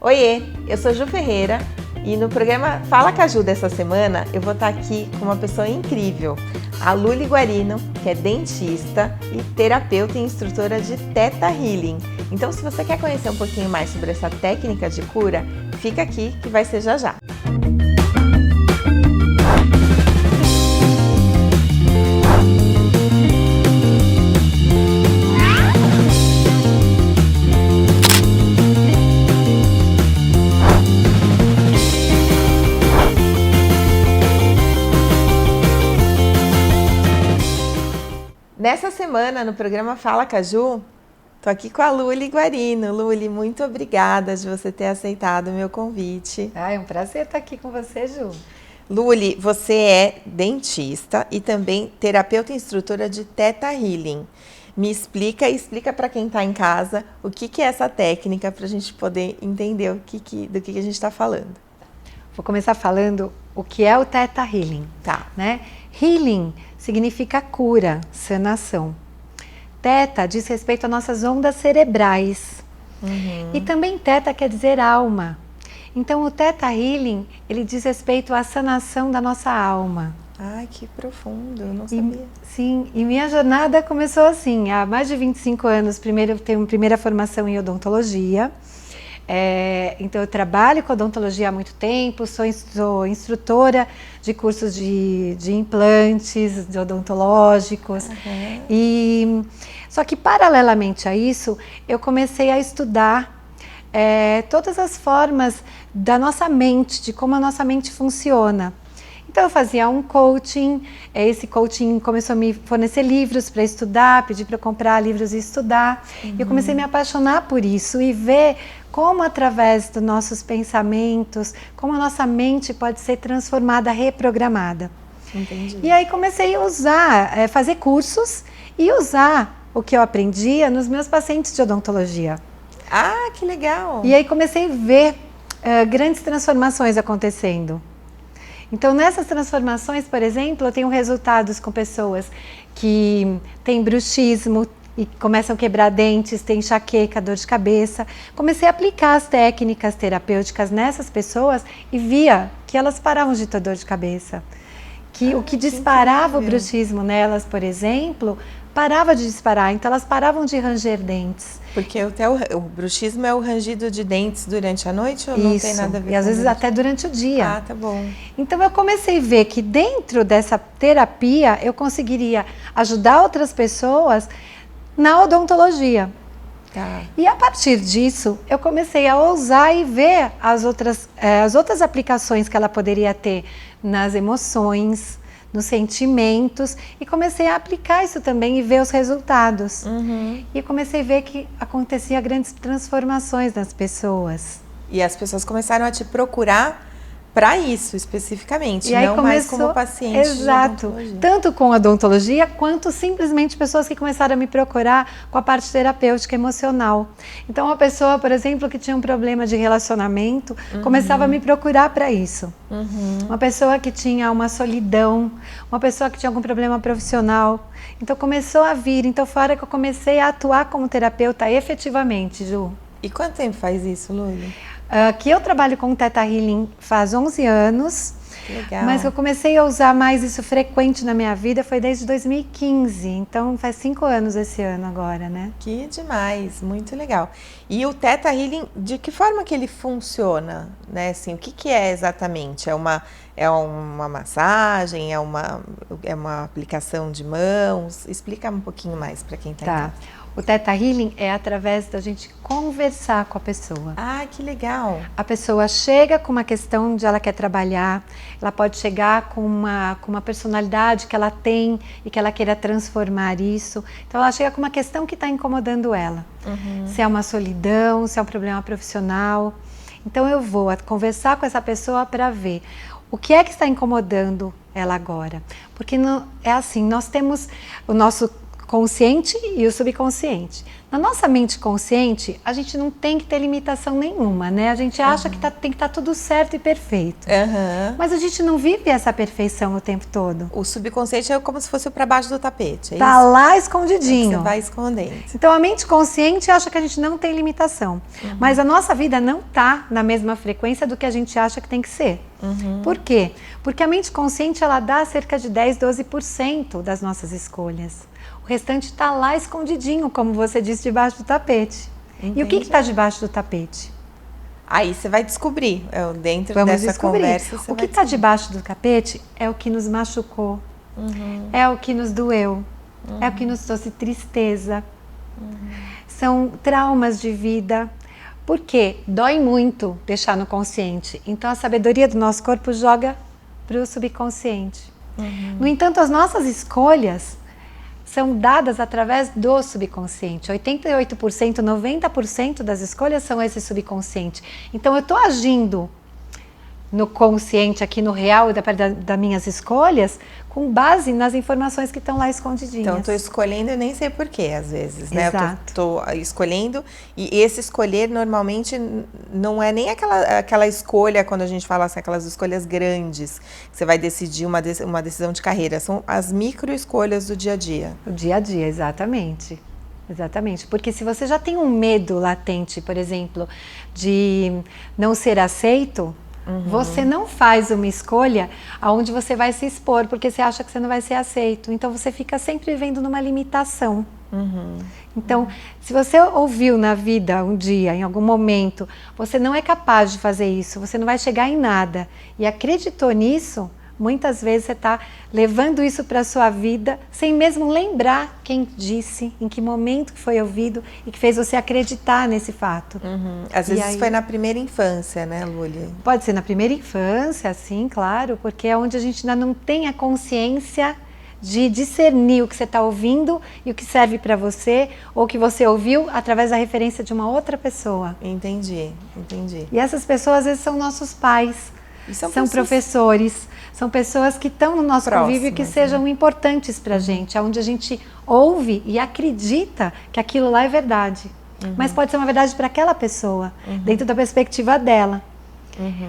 Oiê, eu sou Ju Ferreira e no programa Fala Caju dessa semana eu vou estar aqui com uma pessoa incrível, a Luli Guarino, que é dentista e terapeuta e instrutora de Theta Healing. Então, se você quer conhecer um pouquinho mais sobre essa técnica de cura, fica aqui que vai ser já já. Nessa semana, no programa Fala Caju, tô aqui com a Luli Guarino. Luli, muito obrigada de você ter aceitado o meu convite. É um prazer estar aqui com você, Ju. Luli, você é dentista e também terapeuta e instrutora de Theta Healing. Me explica e explica para quem está em casa o que é essa técnica para a gente poder entender do que a gente está falando. Vou começar falando o que é o Theta Healing. Tá. Né? Healing significa cura, sanação. Theta diz respeito às nossas ondas cerebrais. E também Theta quer dizer alma. Então o Theta Healing, ele diz respeito à sanação da nossa alma. Ai, que profundo, eu não sabia. Sim, e minha jornada começou assim, há mais de 25 anos. Primeiro eu tenho primeira formação em odontologia. Então eu trabalho com odontologia há muito tempo, sou instrutora de cursos de implantes, de odontológicos. Só que paralelamente a isso, eu comecei a estudar todas as formas da nossa mente, de como a nossa mente funciona. Então eu fazia um coaching, esse coaching começou a me fornecer livros para estudar, pedir para eu comprar livros e estudar. E eu comecei a me apaixonar por isso e ver como através dos nossos pensamentos, como a nossa mente pode ser transformada, reprogramada. Entendi. E aí comecei a usar, fazer cursos e usar o que eu aprendia nos meus pacientes de odontologia. Ah, que legal! E aí comecei a ver grandes transformações acontecendo. Então, nessas transformações, por exemplo, eu tenho resultados com pessoas que têm bruxismo e começam a quebrar dentes, têm enxaqueca, dor de cabeça. Comecei a aplicar as técnicas terapêuticas nessas pessoas e via que elas paravam de ter dor de cabeça. O que disparava o bruxismo nelas, por exemplo, parava de disparar, então elas paravam de ranger dentes. Porque o bruxismo é o rangido de dentes durante a noite ou não tem nada a ver com e às vezes até durante o dia. Ah, tá bom. Então eu comecei a ver que dentro dessa terapia eu conseguiria ajudar outras pessoas na odontologia. Tá. E a partir disso eu comecei a ousar e ver as outras aplicações que ela poderia ter nas emoções, nos sentimentos, e comecei a aplicar isso também e ver os resultados. E comecei a ver que acontecia grandes transformações nas pessoas. E as pessoas começaram a te procurar para isso especificamente, e aí não mais como paciente. Exato, tanto com a odontologia quanto simplesmente pessoas que começaram a me procurar com a parte terapêutica emocional. Então uma pessoa, por exemplo, que tinha um problema de relacionamento, começava a me procurar para isso. Uma pessoa que tinha uma solidão, uma pessoa que tinha algum problema profissional. Então começou a vir, então foi a hora que eu comecei a atuar como terapeuta efetivamente, Ju. E quanto tempo faz isso, Luli? Que eu trabalho com Theta Healing faz 11 anos, legal. Mas eu comecei a usar mais isso frequente na minha vida foi desde 2015, então faz 5 anos esse ano agora, né? Que demais, muito legal. E o Theta Healing, de que forma que ele funciona, né? Assim, o que é exatamente? É uma massagem? É uma aplicação de mãos? Explica um pouquinho mais para quem está em casa. O Theta Healing é através da gente conversar com a pessoa. Ah, que legal! A pessoa chega com uma questão onde ela quer trabalhar, ela pode chegar com uma personalidade que ela tem e que ela queira transformar isso. Então ela chega com uma questão que está incomodando ela. Se é uma solidão, se é um problema profissional. Então eu vou conversar com essa pessoa para ver o que é que está incomodando ela agora. Porque é assim, nós temos o nosso consciente e o subconsciente. Na nossa mente consciente, a gente não tem que ter limitação nenhuma, né? A gente acha que tem que estar tudo certo e perfeito. Mas a gente não vive essa perfeição o tempo todo. O subconsciente é como se fosse para baixo do tapete, é tá isso? Lá escondidinho. É que você vai escondendo. Então a mente consciente acha que a gente não tem limitação. Mas a nossa vida não está na mesma frequência do que a gente acha que tem que ser. Por quê? Porque a mente consciente ela dá cerca de 10, 12% das nossas escolhas. O restante está lá escondidinho, como você disse, debaixo do tapete. Entendi. E o que está debaixo do tapete? Aí você vai descobrir, dentro dessa conversa. O que está debaixo do tapete é o que nos machucou, é o que nos doeu, é o que nos trouxe tristeza. São traumas de vida. Por quê? Dói muito deixar no consciente. Então a sabedoria do nosso corpo joga para o subconsciente. No entanto, as nossas escolhas são dadas através do subconsciente. 88%, 90% das escolhas são esse subconsciente. Então eu estou agindo no consciente, aqui no real, das minhas escolhas, com base nas informações que estão lá escondidinhas. Então, estou escolhendo e nem sei porquê, às vezes, né? Exato. Estou escolhendo, e esse escolher, normalmente, não é nem aquela escolha, quando a gente fala assim, aquelas escolhas grandes, que você vai decidir uma decisão de carreira, são as micro-escolhas do dia a dia. O dia a dia, exatamente. Exatamente, porque se você já tem um medo latente, por exemplo, de não ser aceito, você não faz uma escolha onde você vai se expor, porque você acha que você não vai ser aceito. Então você fica sempre vivendo numa limitação. Então, se você ouviu na vida um dia, em algum momento, você não é capaz de fazer isso, você não vai chegar em nada, e acreditou nisso, muitas vezes você está levando isso para a sua vida sem mesmo lembrar quem disse, em que momento que foi ouvido e que fez você acreditar nesse fato. Às vezes foi na primeira infância, né, Lúlia? Pode ser na primeira infância, sim, claro, porque é onde a gente ainda não tem a consciência de discernir o que você está ouvindo e o que serve para você, ou que você ouviu através da referência de uma outra pessoa. Entendi. E essas pessoas às vezes são nossos pais, são professores, são pessoas que estão no nosso convívio e que sejam importantes para a gente, onde a gente ouve e acredita que aquilo lá é verdade. Mas pode ser uma verdade para aquela pessoa, dentro da perspectiva dela.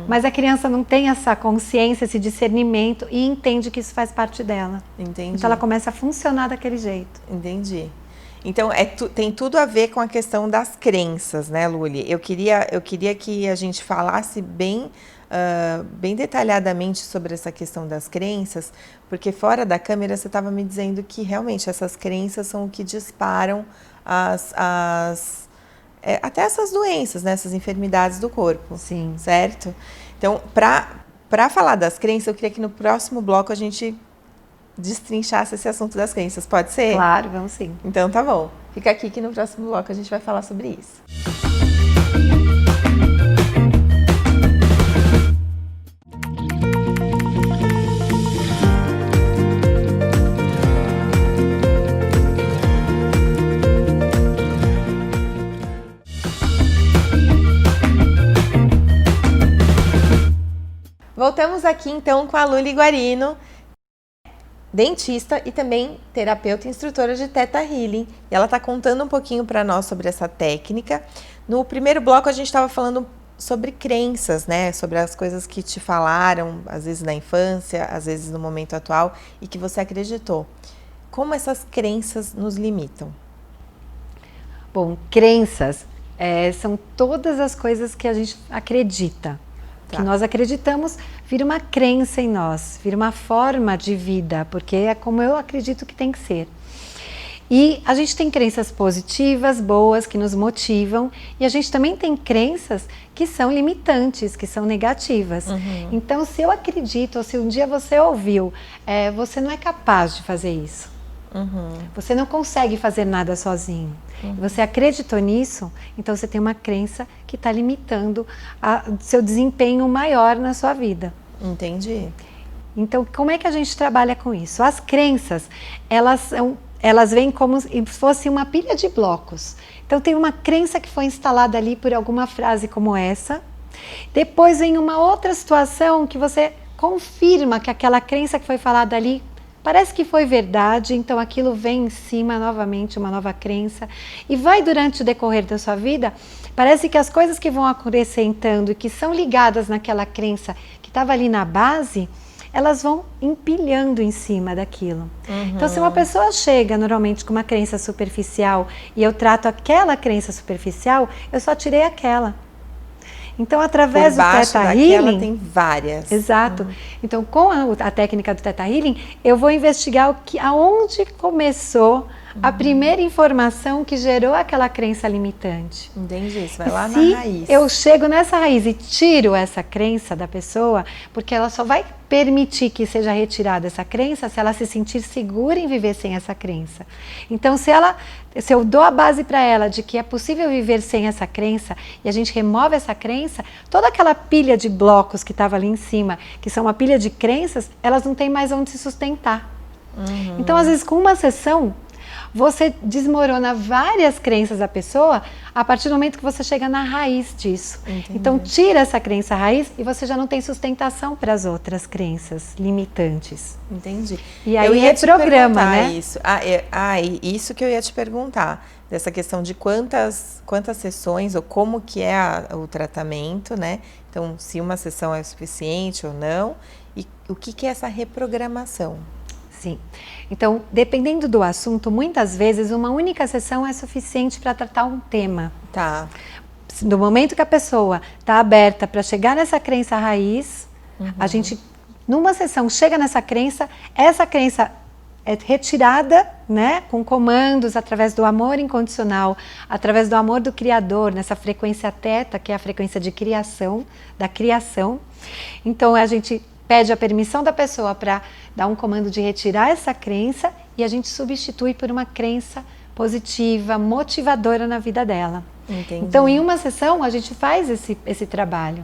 Mas a criança não tem essa consciência, esse discernimento e entende que isso faz parte dela. Entendi. Então ela começa a funcionar daquele jeito. Entendi. Então tem tudo a ver com a questão das crenças, né, Lúlia? Eu queria que a gente falasse bem detalhadamente sobre essa questão das crenças, porque fora da câmera você estava me dizendo que realmente essas crenças são o que disparam até essas doenças, né, essas enfermidades do corpo. Sim. Certo? Então, para falar das crenças, eu queria que no próximo bloco a gente destrinchasse esse assunto das crenças. Pode ser? Claro, vamos sim. Então tá bom. Fica aqui que no próximo bloco a gente vai falar sobre isso. Voltamos aqui então com a Lúlia Guarino, dentista e também terapeuta e instrutora de Theta Healing. E ela está contando um pouquinho para nós sobre essa técnica. No primeiro bloco a gente estava falando sobre crenças, né? Sobre as coisas que te falaram, às vezes na infância, às vezes no momento atual, e que você acreditou. Como essas crenças nos limitam? Bom, crenças são todas as coisas que a gente acredita. Que nós acreditamos, vira uma crença em nós, vira uma forma de vida, porque é como eu acredito que tem que ser. E a gente tem crenças positivas, boas, que nos motivam, e a gente também tem crenças que são limitantes, que são negativas. Então, se eu acredito, ou se um dia você ouviu, você não é capaz de fazer isso. Você não consegue fazer nada sozinho. Você acreditou nisso, então você tem uma crença que está limitando seu desempenho maior na sua vida. Entendi. Então, como é que a gente trabalha com isso? As crenças, elas vêm como se fosse uma pilha de blocos. Então, tem uma crença que foi instalada ali por alguma frase como essa. Depois vem uma outra situação que você confirma que aquela crença que foi falada ali parece que foi verdade, então aquilo vem em cima novamente, uma nova crença, e vai durante o decorrer da sua vida, parece que as coisas que vão acrescentando e que são ligadas naquela crença que estava ali na base, elas vão empilhando em cima daquilo. Então, se uma pessoa chega normalmente com uma crença superficial e eu trato aquela crença superficial, eu só tirei aquela. Então, através do Theta Healing, tem várias. Exato. Então, com a técnica do Theta Healing, eu vou investigar aonde começou a primeira informação que gerou aquela crença limitante. Entendi, isso vai lá na raiz. Eu chego nessa raiz e tiro essa crença da pessoa, porque ela só vai permitir que seja retirada essa crença se ela se sentir segura em viver sem essa crença. Então, se eu dou a base para ela de que é possível viver sem essa crença e a gente remove essa crença, toda aquela pilha de blocos que estava ali em cima, que são uma pilha de crenças, elas não têm mais onde se sustentar. Então, às vezes, com uma sessão, você desmorona várias crenças da pessoa a partir do momento que você chega na raiz disso. Entendi. Então, tira essa crença raiz e você já não tem sustentação para as outras crenças limitantes. Entendi. E aí reprograma, né? Isso. Isso que eu ia te perguntar, dessa questão de quantas sessões ou como que é o tratamento, né? Então, se uma sessão é suficiente ou não, e o que é essa reprogramação? Sim. Então, dependendo do assunto, muitas vezes uma única sessão é suficiente para tratar um tema. Tá. No momento que a pessoa está aberta para chegar nessa crença raiz, a gente, numa sessão, chega nessa crença, essa crença é retirada, né, com comandos através do amor incondicional, através do amor do Criador, nessa frequência teta, que é a frequência de criação, da criação. Então, a gente pede a permissão da pessoa para dar um comando de retirar essa crença e a gente substitui por uma crença positiva, motivadora na vida dela. Entendi. Então, em uma sessão, a gente faz esse trabalho.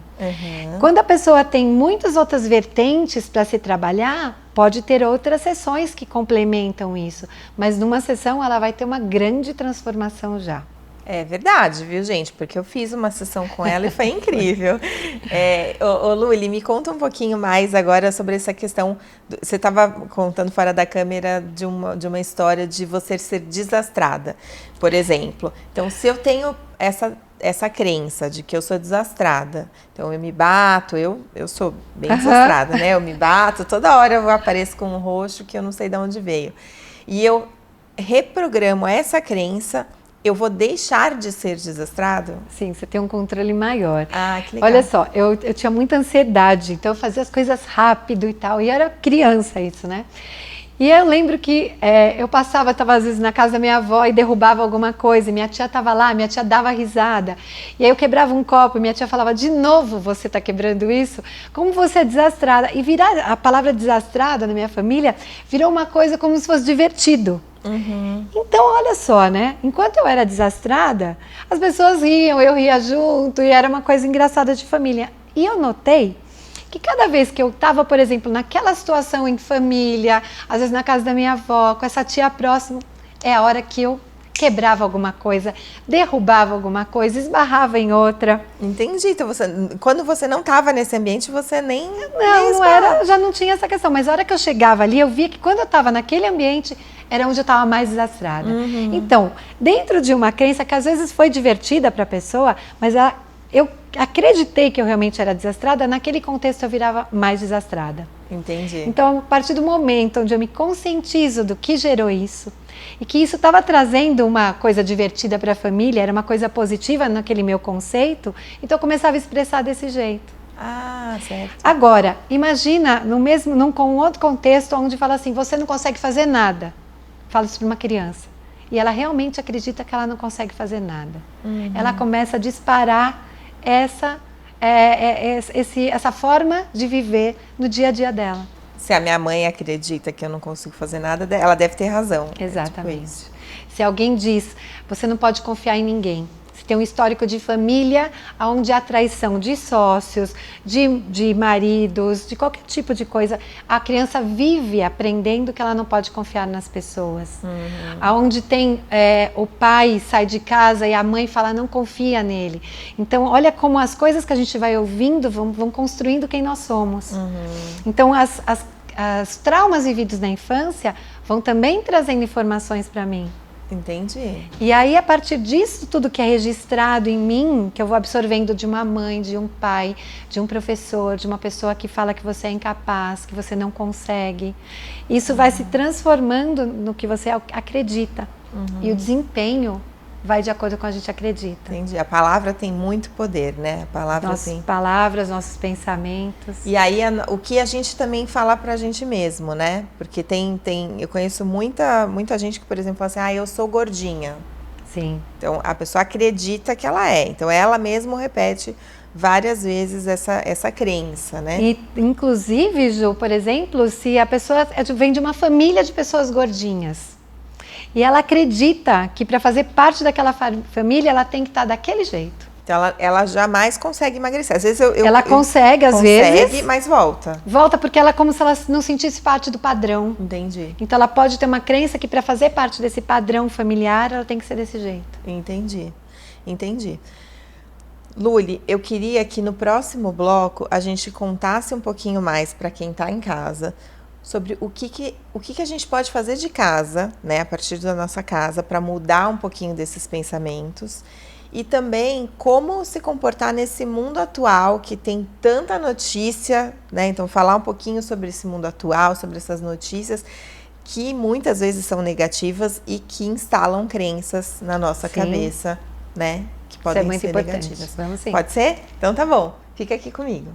Quando a pessoa tem muitas outras vertentes para se trabalhar, pode ter outras sessões que complementam isso, mas numa sessão ela vai ter uma grande transformação já. É verdade, viu, gente? Porque eu fiz uma sessão com ela e foi incrível. Ô, Luli, me conta um pouquinho mais agora sobre essa questão. Você estava contando fora da câmera de uma história de você ser desastrada, por exemplo. Então, se eu tenho essa crença de que eu sou desastrada, então eu me bato, eu sou bem desastrada, né? Eu me bato, toda hora eu apareço com um roxo que eu não sei de onde veio. E eu reprogramo essa crença. Eu vou deixar de ser desastrado? Sim, você tem um controle maior. Ah, que legal. Olha só, eu tinha muita ansiedade, então eu fazia as coisas rápido e tal, e era criança isso, né? E eu lembro que eu estava às vezes na casa da minha avó e derrubava alguma coisa, e minha tia estava lá, minha tia dava risada, e aí eu quebrava um copo, e minha tia falava, de novo você está quebrando isso? Como você é desastrada? E a palavra desastrada na minha família virou uma coisa como se fosse divertido. Então, olha só, né? Enquanto eu era desastrada, as pessoas riam, eu ria junto, e era uma coisa engraçada de família. E eu notei que cada vez que eu estava, por exemplo, naquela situação em família, às vezes na casa da minha avó, com essa tia próxima, é a hora que eu quebrava alguma coisa, derrubava alguma coisa, esbarrava em outra. Entendi. Então, quando você não estava nesse ambiente, você nem não era, já não tinha essa questão. Mas a hora que eu chegava ali, eu via que quando eu estava naquele ambiente, era onde eu estava mais desastrada. Então, dentro de uma crença que às vezes foi divertida para a pessoa, mas eu acreditei que eu realmente era desastrada, naquele contexto eu virava mais desastrada. Entendi. Então, a partir do momento onde eu me conscientizo do que gerou isso, e que isso estava trazendo uma coisa divertida para a família, era uma coisa positiva naquele meu conceito, então eu começava a expressar desse jeito. Ah, certo. Agora, imagina com outro contexto onde fala assim, você não consegue fazer nada. Fala isso para uma criança. E ela realmente acredita que ela não consegue fazer nada. Ela começa a disparar essa forma de viver no dia a dia dela. Se a minha mãe acredita que eu não consigo fazer nada, ela deve ter razão. Exatamente. É tipo isso. Se alguém diz, você não pode confiar em ninguém. Se tem um histórico de família onde há traição de sócios, de maridos, de qualquer tipo de coisa, a criança vive aprendendo que ela não pode confiar nas pessoas. Onde tem o pai sai de casa e a mãe fala, não confia nele. Então, olha como as coisas que a gente vai ouvindo vão construindo quem nós somos. Então, os traumas vividos na infância vão também trazendo informações para mim. Entendi. E aí, a partir disso, tudo que é registrado em mim, que eu vou absorvendo de uma mãe, de um pai, de um professor, de uma pessoa que fala que você é incapaz, que você não consegue, isso vai se transformando no que você acredita. E o desempenho vai de acordo com o que a gente acredita. Entendi. A palavra tem muito poder, né? A palavra Nossas palavras, nossos pensamentos. E aí, o que a gente também fala pra gente mesmo, né? Porque eu conheço muita gente que, por exemplo, fala assim, eu sou gordinha. Sim. Então, a pessoa acredita que ela é. Então, ela mesma repete várias vezes essa crença, né? E, inclusive, Ju, por exemplo, se a pessoa vem de uma família de pessoas gordinhas, e ela acredita que para fazer parte daquela família, ela tem que estar daquele jeito. Então, ela jamais consegue emagrecer. Às vezes ela consegue, às vezes. Mas volta. Volta porque ela é como se ela não sentisse parte do padrão. Entendi. Então, ela pode ter uma crença que para fazer parte desse padrão familiar, ela tem que ser desse jeito. Entendi. Luli, eu queria que no próximo bloco a gente contasse um pouquinho mais para quem está em casa sobre o que a gente pode fazer de casa, né, a partir da nossa casa, para mudar um pouquinho desses pensamentos e também como se comportar nesse mundo atual que tem tanta notícia, né? Então, falar um pouquinho sobre esse mundo atual, sobre essas notícias que muitas vezes são negativas e que instalam crenças na nossa cabeça, né? Que podem muito ser importante. negativas. Vamos sim. Pode ser? Então tá bom. Fica aqui comigo.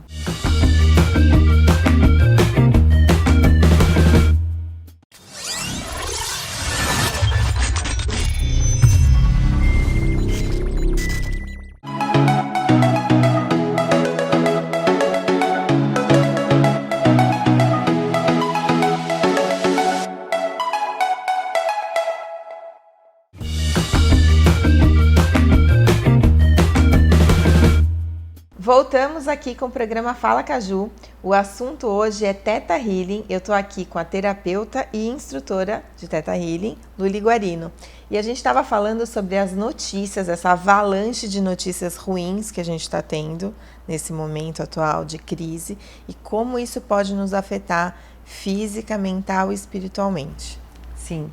Voltamos aqui com o programa Fala Caju. O assunto hoje é Theta Healing. Eu tô aqui com a terapeuta e instrutora de Theta Healing, Luli Guarino. E a gente estava falando sobre as notícias, essa avalanche de notícias ruins que a gente está tendo nesse momento atual de crise e como isso pode nos afetar física, mental e espiritualmente. Sim.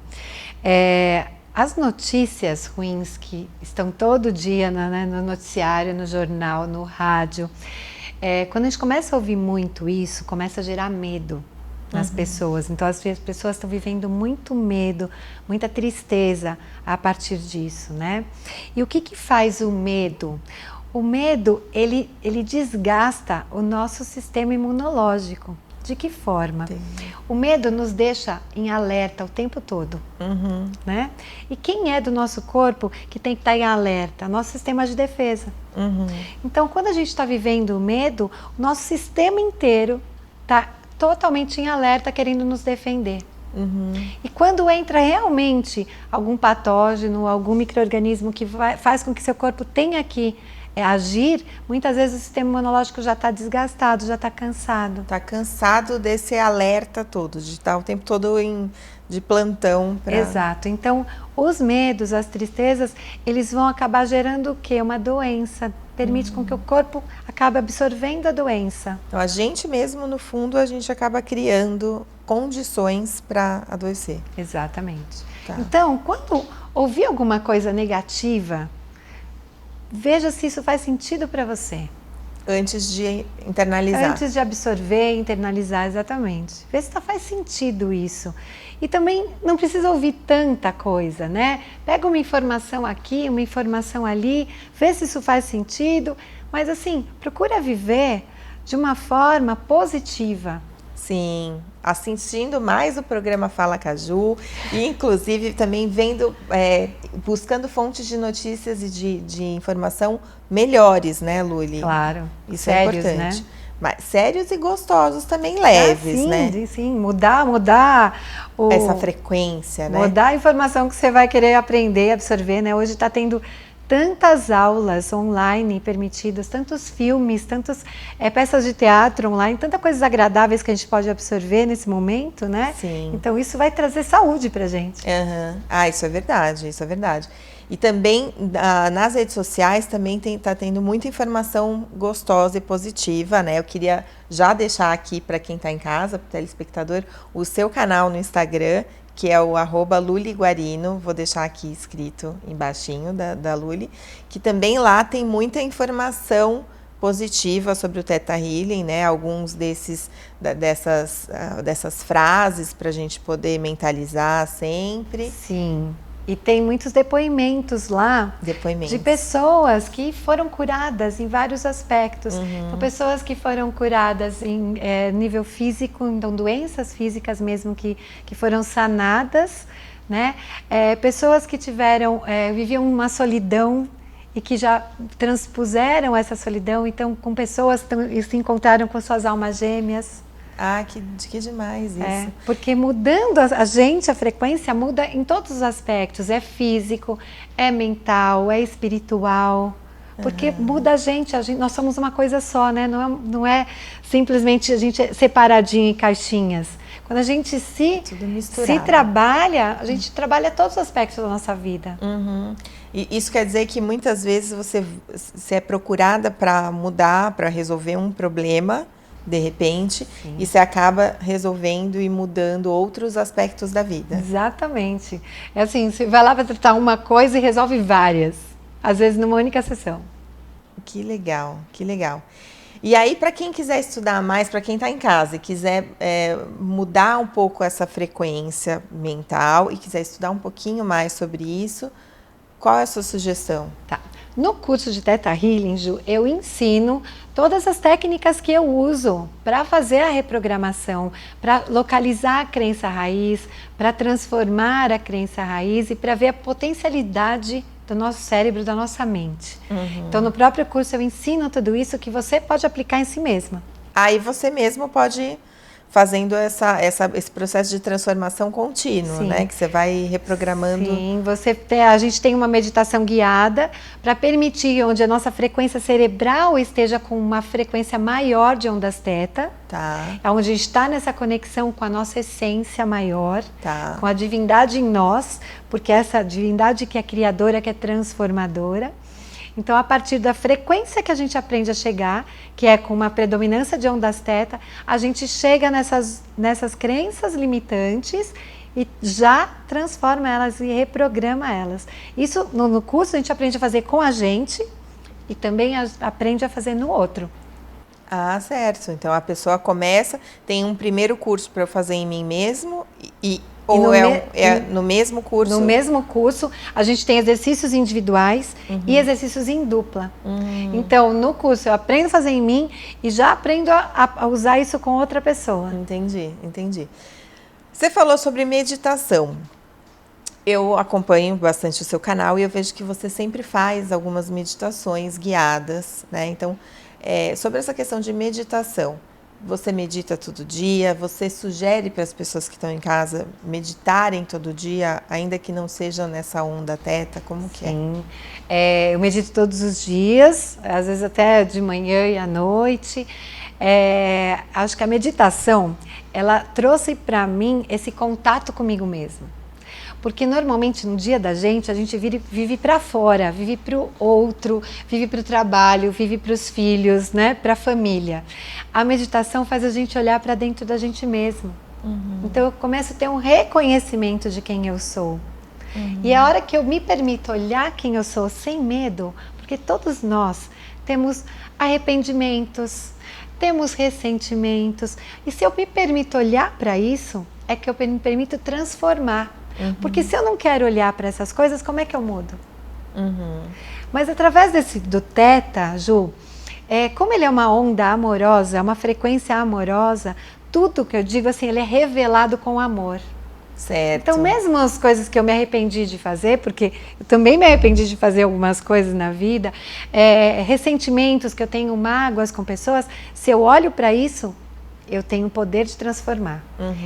As notícias ruins que estão todo dia no noticiário, no jornal, no rádio, quando a gente começa a ouvir muito isso, começa a gerar medo nas pessoas. Então, as pessoas estão vivendo muito medo, muita tristeza a partir disso, né? E o que faz o medo? O medo, ele desgasta o nosso sistema imunológico. De que forma? Entendi. O medo nos deixa em alerta o tempo todo, né? E quem é do nosso corpo que tem que estar em alerta? Nosso sistema de defesa. Então, quando a gente está vivendo o medo, o nosso sistema inteiro está totalmente em alerta, querendo nos defender. E quando entra realmente algum patógeno, algum micro-organismo que faz com que seu corpo tenha que agir, muitas vezes o sistema imunológico já está desgastado, já está cansado. Está cansado desse alerta todo, de estar o tempo todo de plantão. Exato. Então, os medos, as tristezas, eles vão acabar gerando o quê? Uma doença. Permite com que o corpo acabe absorvendo a doença. Então, a gente mesmo, no fundo, a gente acaba criando condições para adoecer. Exatamente. Tá. Então, quando ouvir alguma coisa negativa, veja se isso faz sentido para você. Antes de internalizar. Antes de absorver, internalizar, exatamente. Vê se faz sentido isso. E também não precisa ouvir tanta coisa, né? Pega uma informação aqui, uma informação ali, vê se isso faz sentido. Mas assim, procura viver de uma forma positiva. Sim, assistindo mais o programa Fala Caju e inclusive também vendo, buscando fontes de notícias e de informação melhores, né, Luli? Claro, isso sérios, é importante. Né? Mas sérios e gostosos também, leves, sim, né? Sim, mudar essa frequência, né? Mudar a informação que você vai querer aprender, absorver, né? Hoje está tendo tantas aulas online permitidas, tantos filmes, tantas peças de teatro online, tantas coisas agradáveis que a gente pode absorver nesse momento, né? Sim. Então isso vai trazer saúde pra gente. Ah, isso é verdade, isso é verdade. E também nas redes sociais também tá tendo muita informação gostosa e positiva, né? Eu queria já deixar aqui para quem está em casa, para o telespectador, o seu canal no Instagram, que é o @luliguarino, vou deixar aqui escrito embaixinho da Luli, que também lá tem muita informação positiva sobre o Theta Healing, né? Alguns dessas frases para a gente poder mentalizar sempre. Sim. E tem muitos depoimentos lá de pessoas que foram curadas em vários aspectos. Então, pessoas que foram curadas em nível físico, então doenças físicas mesmo que foram sanadas, né? Pessoas que viviam uma solidão e que já transpuseram essa solidão, então com pessoas que se encontraram com suas almas gêmeas. Ah, que demais isso. Porque mudando a frequência muda em todos os aspectos. É físico, é mental, é espiritual. Porque muda a gente, nós somos uma coisa só, né? Não é simplesmente a gente separadinho em caixinhas. Quando a gente se trabalha, a gente trabalha todos os aspectos da nossa vida. E isso quer dizer que muitas vezes você é procurada para mudar, para resolver um problema, de repente, e você acaba resolvendo e mudando outros aspectos da vida. Exatamente. É assim, você vai lá para tratar uma coisa e resolve várias, às vezes numa única sessão. Que legal, que legal. E aí, para quem quiser estudar mais, para quem está em casa e quiser mudar um pouco essa frequência mental e quiser estudar um pouquinho mais sobre isso, qual é a sua sugestão? Tá. No curso de Theta Healing, Ju, eu ensino todas as técnicas que eu uso para fazer a reprogramação, para localizar a crença raiz, para transformar a crença raiz e para ver a potencialidade do nosso cérebro, da nossa mente. Então, no próprio curso eu ensino tudo isso que você pode aplicar em si mesma. Aí você mesmo pode ir fazendo esse processo de transformação contínua, né? Que você vai reprogramando. Sim, a gente tem uma meditação guiada para permitir onde a nossa frequência cerebral esteja com uma frequência maior de ondas teta. Tá. Onde a gente está nessa conexão com a nossa essência maior, tá. Com a divindade em nós, porque essa divindade que é criadora, que é transformadora. Então, a partir da frequência que a gente aprende a chegar, que é com uma predominância de ondas teta, a gente chega nessas crenças limitantes e já transforma elas e reprograma elas. Isso, no curso, a gente aprende a fazer com a gente e também aprende a fazer no outro. Ah, certo. Então, a pessoa começa, tem um primeiro curso para eu fazer em mim mesmo no mesmo curso? No mesmo curso, a gente tem exercícios individuais e exercícios em dupla. Então, no curso, eu aprendo a fazer em mim e já aprendo a usar isso com outra pessoa. Entendi. Você falou sobre meditação. Eu acompanho bastante o seu canal e eu vejo que você sempre faz algumas meditações guiadas, né? Então, sobre essa questão de meditação, você medita todo dia? Você sugere para as pessoas que estão em casa meditarem todo dia, ainda que não sejam nessa onda teta? Como que é? Eu medito todos os dias, às vezes até de manhã e à noite. Acho que a meditação, ela trouxe para mim esse contato comigo mesma. Porque normalmente no dia da gente, a gente vive para fora, vive para o outro, vive para o trabalho, vive para os filhos, né? Para a família. A meditação faz a gente olhar para dentro da gente mesmo. Então eu começo a ter um reconhecimento de quem eu sou. E a hora que eu me permito olhar quem eu sou sem medo, porque todos nós temos arrependimentos, temos ressentimentos. E se eu me permito olhar para isso, é que eu me permito transformar. Porque se eu não quero olhar para essas coisas, como é que eu mudo? Mas através do Theta, Ju, como ele é uma onda amorosa, uma frequência amorosa, tudo que eu digo assim, ele é revelado com amor. Certo. Então, mesmo as coisas que eu me arrependi de fazer, porque eu também me arrependi de fazer algumas coisas na vida, ressentimentos que eu tenho, mágoas com pessoas, se eu olho para isso, eu tenho o poder de transformar.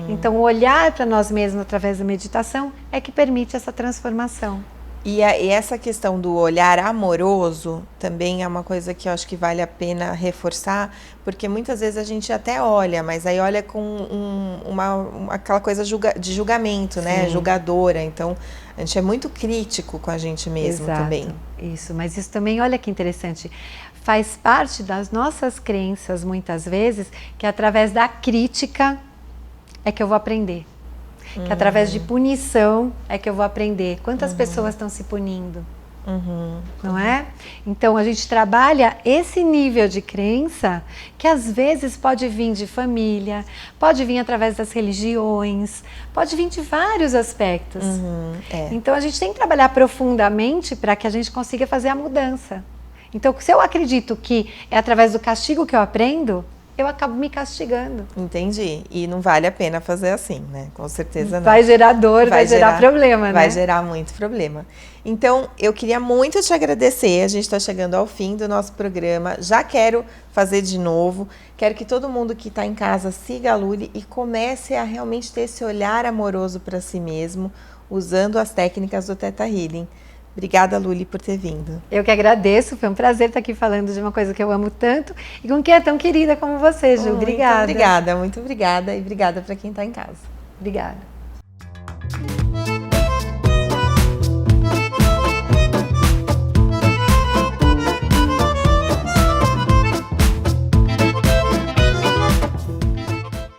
Então, olhar para nós mesmos através da meditação é que permite essa transformação. E essa questão do olhar amoroso também é uma coisa que eu acho que vale a pena reforçar, porque muitas vezes a gente até olha, mas aí olha com aquela coisa de julgamento, né? Julgadora. Então, a gente é muito crítico com a gente mesmo. Exato, também. Isso, mas isso também, olha que interessante, faz parte das nossas crenças, muitas vezes, que através da crítica é que eu vou aprender. Que através de punição é que eu vou aprender. Quantas pessoas estão se punindo? Não é? Então a gente trabalha esse nível de crença que às vezes pode vir de família, pode vir através das religiões, pode vir de vários aspectos. Então a gente tem que trabalhar profundamente para que a gente consiga fazer a mudança. Então se eu acredito que é através do castigo que eu aprendo, eu acabo me castigando. Entendi. E não vale a pena fazer assim, né? Com certeza não. Vai gerar dor, vai gerar problema, né? Vai gerar muito problema. Então, eu queria muito te agradecer. A gente está chegando ao fim do nosso programa. Já quero fazer de novo. Quero que todo mundo que está em casa siga a Luli e comece a realmente ter esse olhar amoroso para si mesmo, usando as técnicas do Theta Healing. Obrigada, Luli, por ter vindo. Eu que agradeço, foi um prazer estar aqui falando de uma coisa que eu amo tanto e com quem é tão querida como você, Ju. Obrigada. Muito obrigada e obrigada para quem está em casa. Obrigada.